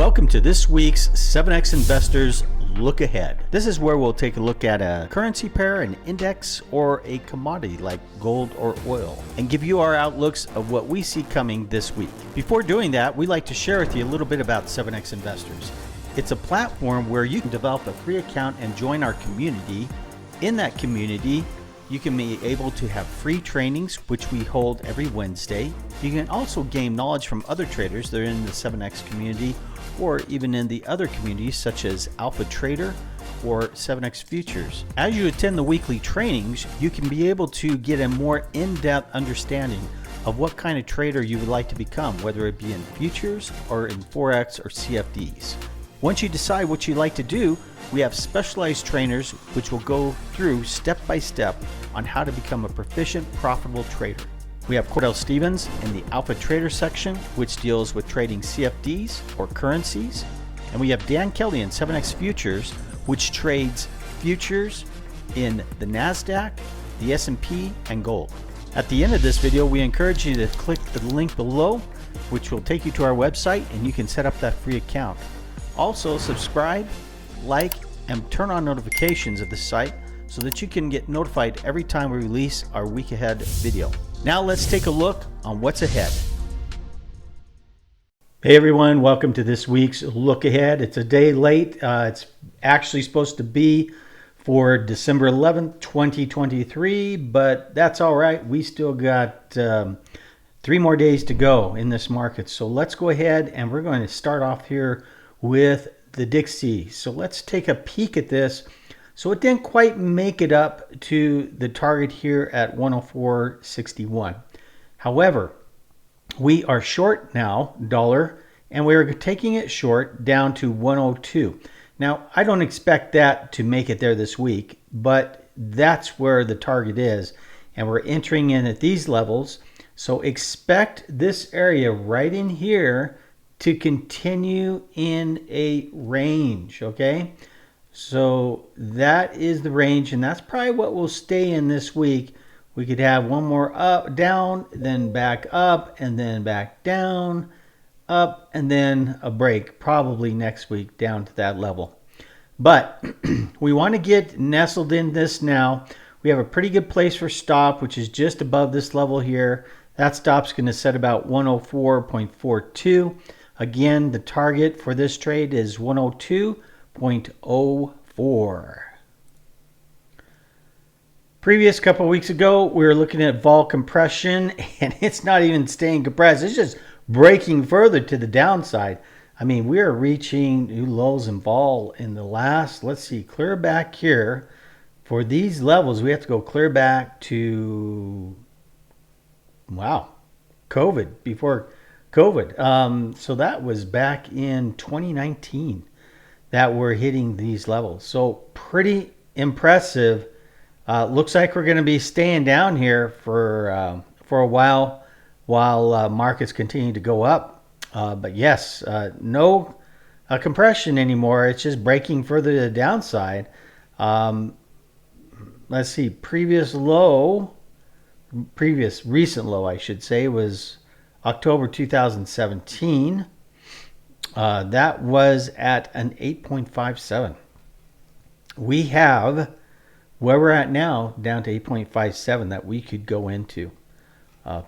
Welcome to this week's 7X Investors Look Ahead. This is where we'll take a look at a currency pair, an index, or a commodity like gold or oil, and give you our outlooks of what we see coming this week. Before doing that, we like to share with you a little bit about 7X Investors. It's a platform where you can develop a free account and join our community. In that community, you can be able to have free trainings, which we hold every Wednesday. You can also gain knowledge from other traders that are in the 7X community or even in the other communities such as Alpha Trader or 7X Futures. As you attend the weekly trainings, you can be able to get a more in-depth understanding of what kind of trader you would like to become, whether it be in futures or in Forex or CFDs. Once you decide what you'd like to do, we have specialized trainers which will go through step by step on how to become a proficient, profitable trader. We have Cordell Stevens in the Alpha Trader section, which deals with trading CFDs or currencies. And we have Dan Kelly in 7X Futures, which trades futures in the NASDAQ, the S&P, and gold. At the end of this video, we encourage you to click the link below, which will take you to our website, and you can set up that free account. Also, subscribe, like, and turn on notifications of the site so that you can get notified every time we release our week ahead video. Now let's take a look on what's ahead. Hey everyone, welcome to this week's look ahead. It's a day late. It's actually supposed to be for December 11th, 2023, but that's all right. We still got 3 more days to go in this market. So let's go ahead and we're going to start off here with the Dixie. So let's take a peek at this. So it didn't quite make it up to the target here at 104.61. However, we are short now, dollar, and we're taking it short down to 102. Now, I don't expect that to make it there this week, but that's where the target is. And we're entering in at these levels. So expect this area right in here to continue in a range, okay? So that is the range, and that's probably what we'll stay in this week. We could have one more up, down, then back up, and then back down, up, and then a break, probably next week down to that level. But we want to get nestled in this now. We have a pretty good place for stop, which is just above this level here. That stop's going to set about 104.42. Again, the target for this trade is 102.04. Previous couple of weeks ago, we were looking at vol compression, and it's not even staying compressed. It's just breaking further to the downside. I mean, we are reaching new lows in vol in the last, let's see, clear back here. For these levels, we have to go clear back to, wow, COVID, before COVID. So that was back in 2019 that we're hitting these levels. So pretty impressive. Looks like we're going to be staying down here for a while markets continue to go up. But yes, no compression anymore. It's just breaking further to the downside. Let's see, recent low, I should say, was October 2017. That was at an 8.57. We have where we're at now down to 8.57 that we could go into.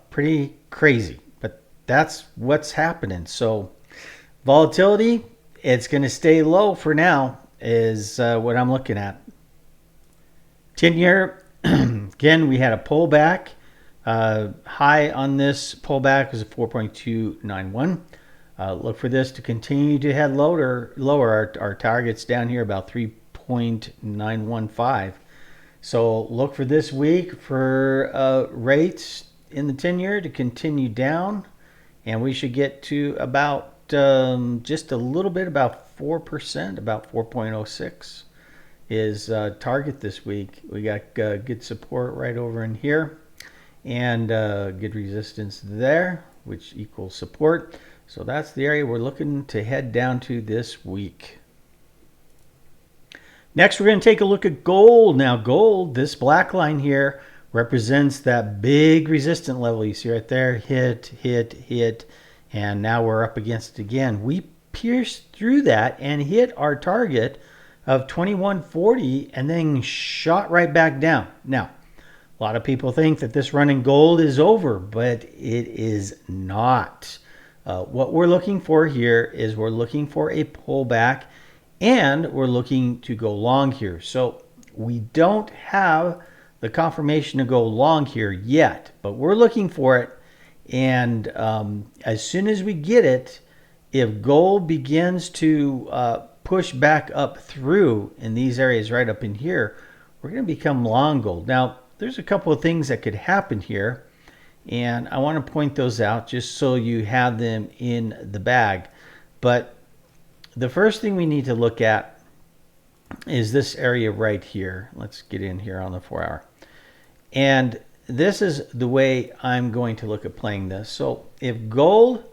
Pretty crazy, but that's what's happening. So volatility, it's going to stay low for now is what I'm looking at. 10-year, again, we had a pullback. High on this pullback was a 4.291. Look for this to continue to head lower. Our target's down here about 3.915. So look for this week for rates in the 10-year to continue down, and we should get to about just a little bit, about 4%, about 4.06 is target this week. We got good support right over in here, and good resistance there, which equals support. So that's the area we're looking to head down to this week. Next, we're going to take a look at gold. Now, gold, this black line here, represents that big resistance level you see right there. Hit, and now we're up against it again. We pierced through that and hit our target of 2140 and then shot right back down. Now, a lot of people think that this run in gold is over, but it is not. What we're looking for here is we're looking for a pullback, and we're looking to go long here. So we don't have the confirmation to go long here yet, but we're looking for it. And as soon as we get it, if gold begins to push back up through in these areas right up in here, we're going to become long gold. Now, there's a couple of things that could happen here, and I want to point those out just so you have them in the bag. But the first thing we need to look at is this area right here. Let's get in here on the 4-hour. And this is the way I'm going to look at playing this. So if gold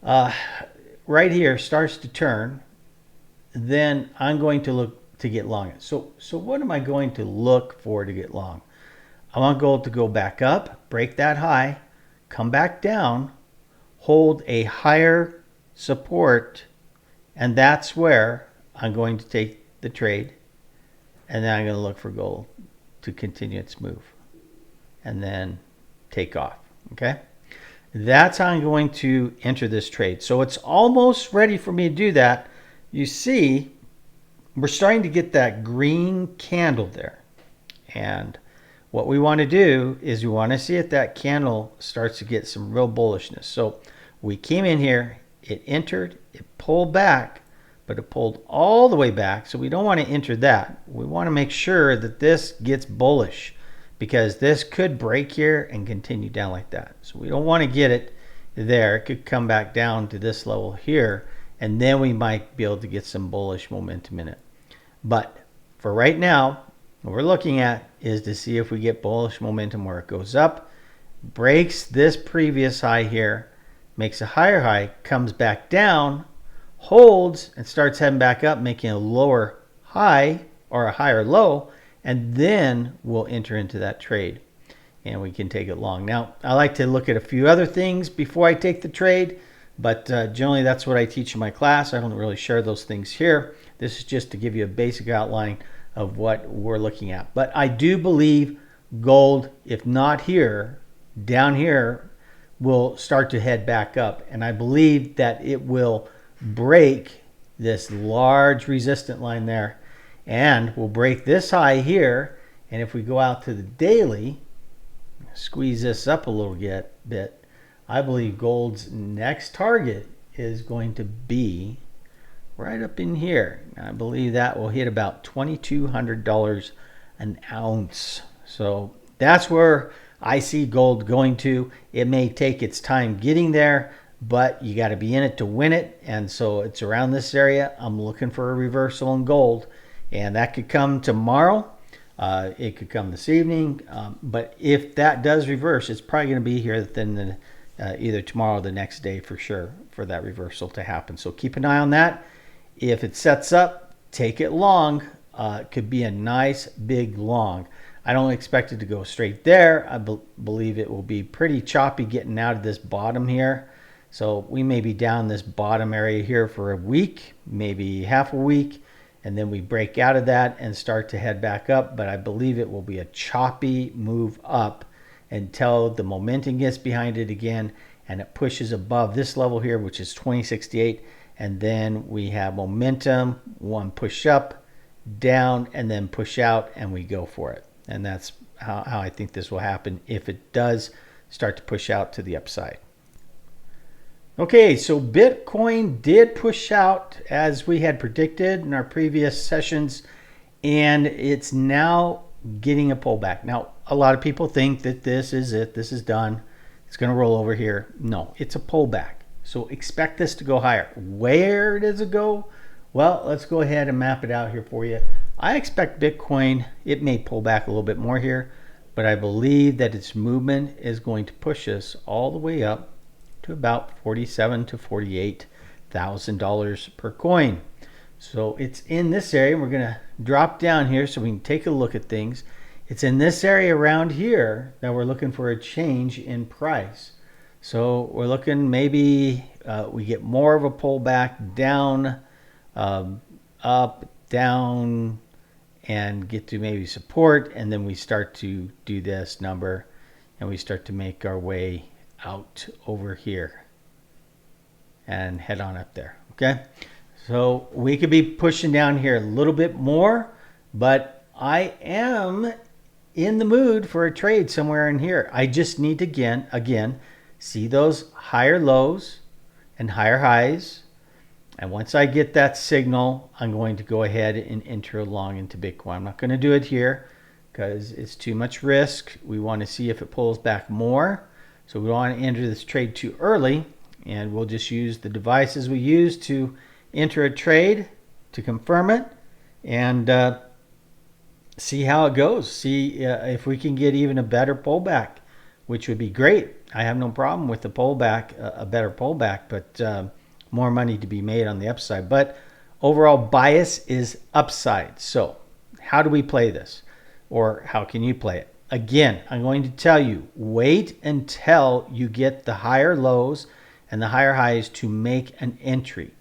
right here starts to turn, then I'm going to look to get long it. So what am I going to look for to get long? I want gold to go back up, break that high, come back down, hold a higher support, and that's where I'm going to take the trade. And then I'm going to look for gold to continue its move and then take off. Okay, that's how I'm going to enter this trade. So it's almost ready for me to do that. You see, we're starting to get that green candle there. And what we want to do is we want to see if that candle starts to get some real bullishness. So we came in here, it entered, it pulled back, but it pulled all the way back. So we don't want to enter that. We want to make sure that this gets bullish, because this could break here and continue down like that. So we don't want to get it there. It could come back down to this level here, and then we might be able to get some bullish momentum in it. But for right now, what we're looking at is to see if we get bullish momentum where it goes up, breaks this previous high here, makes a higher high, comes back down, holds, and starts heading back up, making a lower high or a higher low, and then we'll enter into that trade and we can take it long. Now, I like to look at a few other things before I take the trade, but generally that's what I teach in my class. I don't really share those things here. This is just to give you a basic outline of what we're looking at. But I do believe gold, if not here, down here, will start to head back up. And I believe that it will break this large resistant line there, and we'll break this high here. And if we go out to the daily, squeeze this up a little bit, I believe gold's next target is going to be right up in here. I believe that will hit about $2,200 an ounce. So that's where I see gold going to. It may take its time getting there, but you got to be in it to win it. And so it's around this area. I'm looking for a reversal in gold, and that could come tomorrow. It could come this evening. But if that does reverse, it's probably going to be here within either tomorrow or the next day for sure for that reversal to happen. So keep an eye on that. If it sets up, take it long. It could be a nice big long. I don't expect it to go straight there. I believe it will be pretty choppy getting out of this bottom here. So we may be down this bottom area here for a week, maybe half a week, and then we break out of that and start to head back up. But I believe it will be a choppy move up until the momentum gets behind it again and it pushes above this level here, which is 2068. And then we have momentum, one push up, down, and then push out, and we go for it. And that's how I think this will happen if it does start to push out to the upside. Okay, so Bitcoin did push out as we had predicted in our previous sessions, and it's now getting a pullback. Now, a lot of people think that this is it, this is done, it's going to roll over here. No, it's a pullback. So expect this to go higher. Where does it go? Well, let's go ahead and map it out here for you. I expect Bitcoin, it may pull back a little bit more here, but I believe that its movement is going to push us all the way up to about $47,000 to $48,000 per coin. So it's in this area. We're going to drop down here so we can take a look at things. It's in this area around here that we're looking for a change in price. So we're looking maybe we get more of a pullback down, up, down, and get to maybe support, and then we start to do this number, and we start to make our way out over here and head on up there. Okay, so we could be pushing down here a little bit more, but I am in the mood for a trade somewhere in here. I just need to again see those higher lows and higher highs. And once I get that signal, I'm going to go ahead and enter long into Bitcoin. I'm not going to do it here because it's too much risk. We want to see if it pulls back more. So we don't want to enter this trade too early. And we'll just use the devices we use to enter a trade to confirm it and see how it goes. See if we can get even a better pullback, which would be great. I have no problem with the pullback, a better pullback, but more money to be made on the upside. But overall bias is upside. So how do we play this? Or how can you play it? Again, I'm going to tell you, wait until you get the higher lows and the higher highs to make an entry.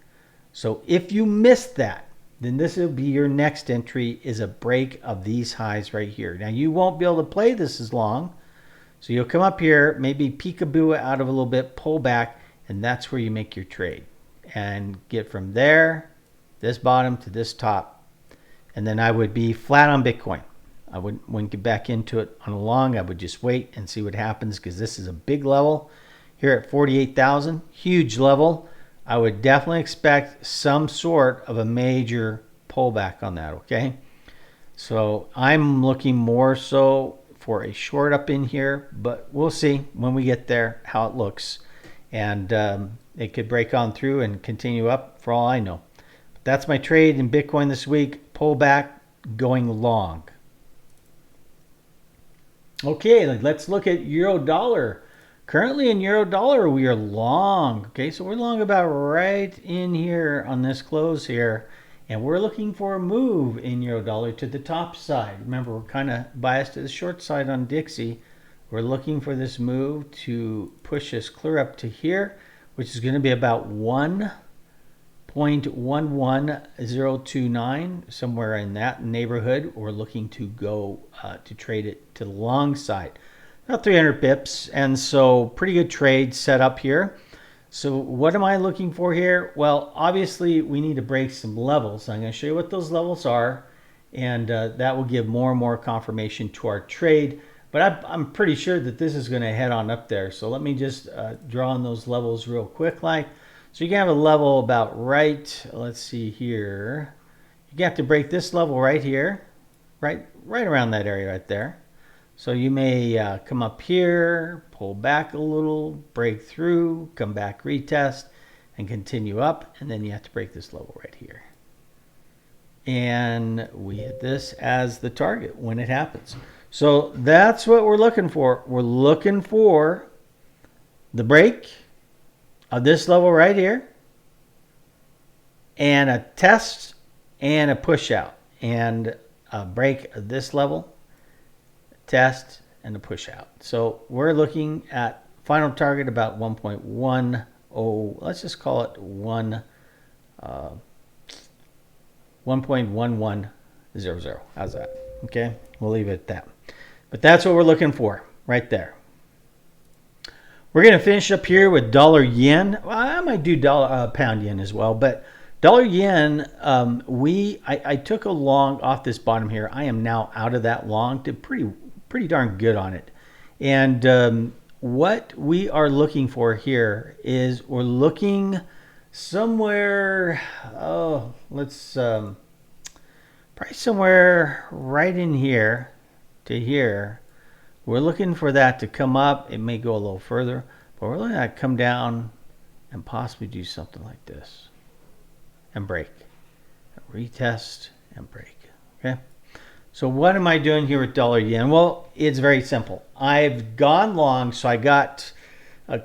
So if you miss that, then this will be your next entry, is a break of these highs right here. Now you won't be able to play this as long. So you'll come up here, maybe peekaboo out of a little bit, pull back, and that's where you make your trade. And get from there, this bottom to this top. And then I would be flat on Bitcoin. I wouldn't get back into it on a long. I would just wait and see what happens, because this is a big level here at 48,000, huge level. I would definitely expect some sort of a major pullback on that, okay? So I'm looking more so for a short up in here, but we'll see when we get there how it looks. And it could break on through and continue up for all I know. But that's my trade in Bitcoin this week. Pullback, going long. Okay, let's look at euro dollar. Currently in euro dollar, we are long. Okay, so we're long about right in here on this close here. And we're looking for a move in euro dollar to the top side. Remember, we're kind of biased to the short side on Dixie. We're looking for this move to push us clear up to here, which is going to be about 1.11029, somewhere in that neighborhood. We're looking to go to trade it to the long side. About 300 pips, and so pretty good trade set up here. So what am I looking for here? Well, obviously we need to break some levels. I'm going to show you what those levels are, and that will give more and more confirmation to our trade. But I'm pretty sure that this is going to head on up there. So let me just draw on those levels real quick. So you can have a level about right, let's see here. You have to break this level right here, right around that area right there. So you may come up here, pull back a little, break through, come back, retest, and continue up. And then you have to break this level right here. And we hit this as the target when it happens. So that's what we're looking for. We're looking for the break of this level right here, and a test and a push out, and a break of this level, test, and a push out. So we're looking at final target about 1.10. Let's just call it 1.1100. How's that? Okay, we'll leave it at that. But that's what we're looking for right there. We're going to finish up here with dollar yen. Well, I might do pound yen as well, but dollar yen, I took a long off this bottom here. I am now out of that long, did pretty darn good on it. And what we are looking for here is we're looking somewhere, let's probably somewhere right in here to here. We're looking for that to come up. It may go a little further, but we're looking at come down and possibly do something like this and break, retest and break. Okay, so what am I doing here with dollar yen? Well, it's very simple. I've gone long, so I got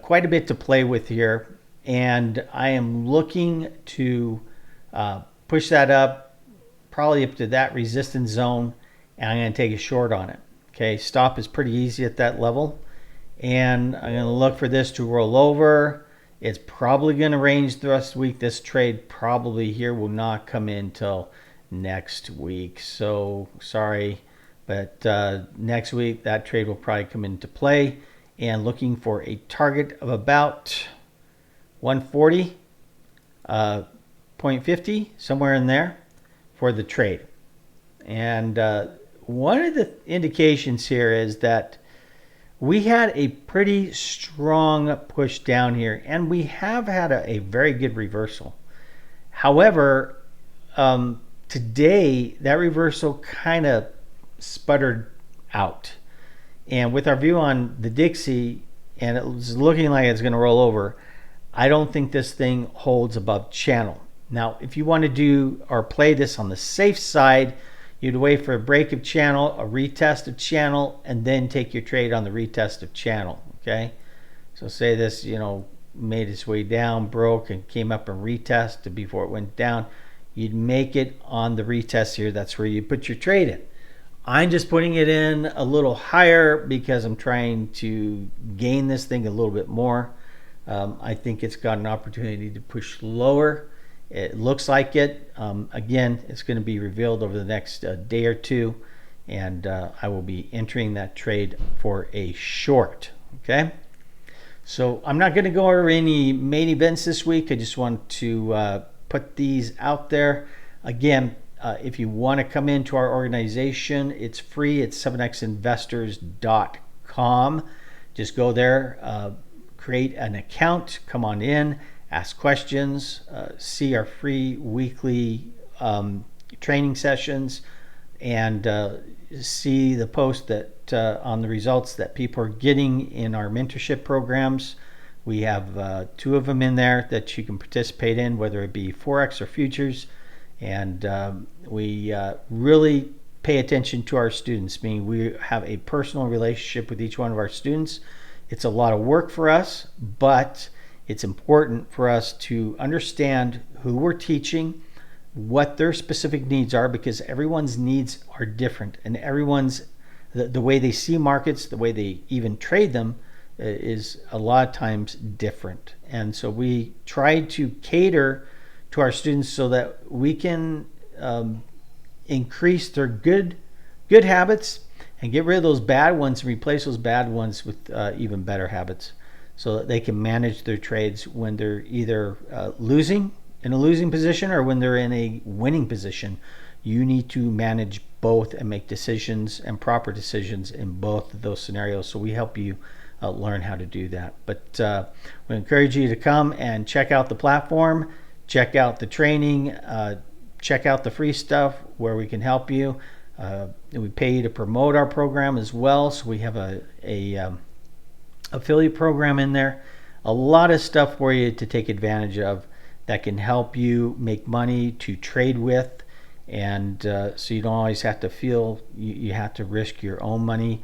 quite a bit to play with here, and I am looking to push that up, probably up to that resistance zone, and I'm going to take a short on it. Okay, stop is pretty easy at that level, and I'm going to look for this to roll over It's probably going to range the rest of the week. This trade probably here will not come in till next week. So sorry, but next week that trade will probably come into play. And looking for a target of about 140, 0.50, somewhere in there for the trade. And one of the indications here is that we had a pretty strong push down here, and we have had a very good reversal. However, today that reversal kind of sputtered out. And with our view on the Dixie, and it was looking like it's going to roll over, I don't think this thing holds above channel. Now, if you want to do or play this on the safe side, you'd wait for a break of channel, a retest of channel, and then take your trade on the retest of channel. Okay, so say this, made its way down, broke, and came up and retested before it went down. You'd make it on the retest here. That's where you put your trade in. I'm just putting it in a little higher because I'm trying to gain this thing a little bit more. I think it's got an opportunity to push lower. It looks like it. Again, it's going to be revealed over the next day or two, and I will be entering that trade for a short. Okay, so I'm not going to go over any main events this week. I just want to put these out there. Again, if you want to come into our organization, it's free. It's 7xinvestors.com. Just go there, create an account, come on in, ask questions, see our free weekly training sessions, and see the post that on the results that people are getting in our mentorship programs. We have 2 of them in there that you can participate in, whether it be Forex or futures. And we really pay attention to our students, meaning we have a personal relationship with each one of our students. It's a lot of work for us, but it's important for us to understand who we're teaching, what their specific needs are, because everyone's needs are different, and everyone's the way they see markets, the way they even trade them is a lot of times different. And so we try to cater to our students so that we can increase their good habits and get rid of those bad ones and replace those bad ones with even better habits, so that they can manage their trades when they're either losing in a losing position or when they're in a winning position. You need to manage both and make decisions and proper decisions in both of those scenarios. So we help you learn how to do that. But we encourage you to come and check out the platform, check out the training, check out the free stuff where we can help you. We pay you to promote our program as well. So we have a affiliate program in there. A lot of stuff for you to take advantage of that can help you make money to trade with. And so you don't always have to feel you have to risk your own money.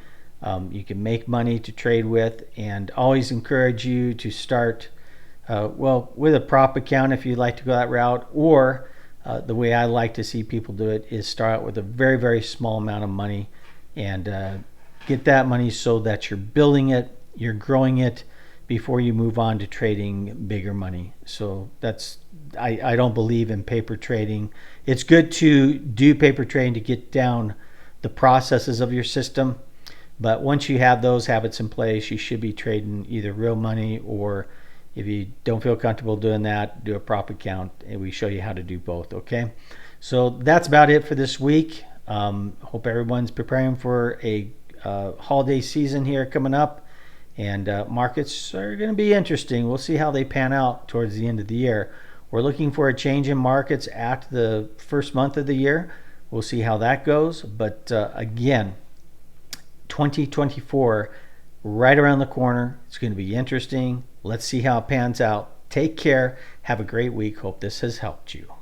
You can make money to trade with, and always encourage you to start with a prop account if you'd like to go that route, or the way I like to see people do it is start out with a very, very small amount of money and get that money so that you're building it, you're growing it before you move on to trading bigger money. So that's I don't believe in paper trading. It's good to do paper trading to get down the processes of your system, but once you have those habits in place, you should be trading either real money, or if you don't feel comfortable doing that, do a prop account, and we show you how to do both. Okay, so that's about it for this week. Hope everyone's preparing for a holiday season here coming up, and markets are going to be interesting. We'll see how they pan out towards the end of the year. We're looking for a change in markets after the first month of the year. We'll see how that goes. But again, 2024 right around the corner. It's going to be interesting. Let's see how it pans out. Take care. Have a great week. Hope this has helped you.